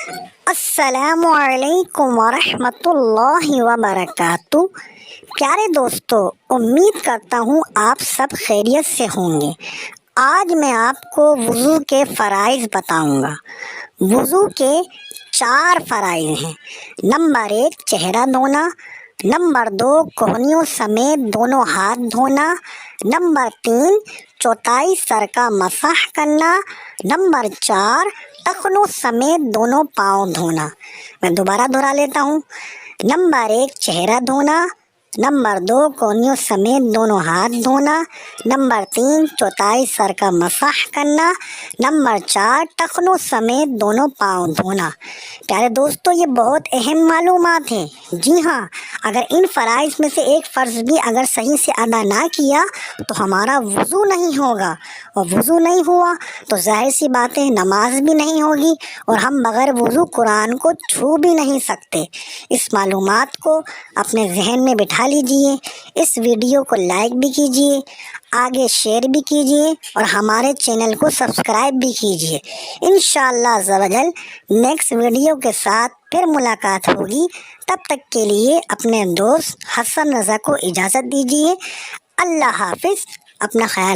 السلام علیکم ورحمۃ اللہ وبرکاتہ۔ پیارے دوستو، امید کرتا ہوں آپ سب خیریت سے ہوں گے۔ آج میں آپ کو وضو کے فرائض بتاؤں گا۔ وضو کے 4 فرائض ہیں۔ نمبر 1 چہرہ دھونا، نمبر 2 کوہنیوں سمیت دونوں ہاتھ دھونا، نمبر 3 چوتھائی سر کا مسح کرنا، نمبر 4 ٹخنوں سمیت دونوں پاؤں دھونا۔ میں دوبارہ دہرا لیتا ہوں۔ نمبر 1 چہرہ دھونا، نمبر 2 کوہنیوں سمیت دونوں ہاتھ دھونا، نمبر 3 چوتھائی سر کا مسح کرنا، نمبر 4 ٹخنوں سمیت دونوں پاؤں دھونا۔ پیارے دوستو، یہ بہت اہم معلومات ہیں۔ جی ہاں، اگر ان فرائض میں سے ایک فرض بھی اگر صحیح سے ادا نہ کیا تو ہمارا وضو نہیں ہوگا، اور وضو نہیں ہوا تو ظاہر سی بات ہے نماز بھی نہیں ہوگی، اور ہم بغیر وضو قرآن کو چھو بھی نہیں سکتے۔ اس معلومات کو اپنے ذہن میں بٹھا لیجئے، اس ویڈیو کو لائک بھی کیجئے، آگے شیئر بھی کیجئے، اور ہمارے چینل کو سبسکرائب بھی کیجئے۔ انشاءاللہ عز و جل نیکسٹ ویڈیو کے ساتھ پھر ملاقات ہوگی۔ تب تک کے لیے اپنے دوست حسن رضا کو اجازت دیجیے۔ اللہ حافظ، اپنا خیال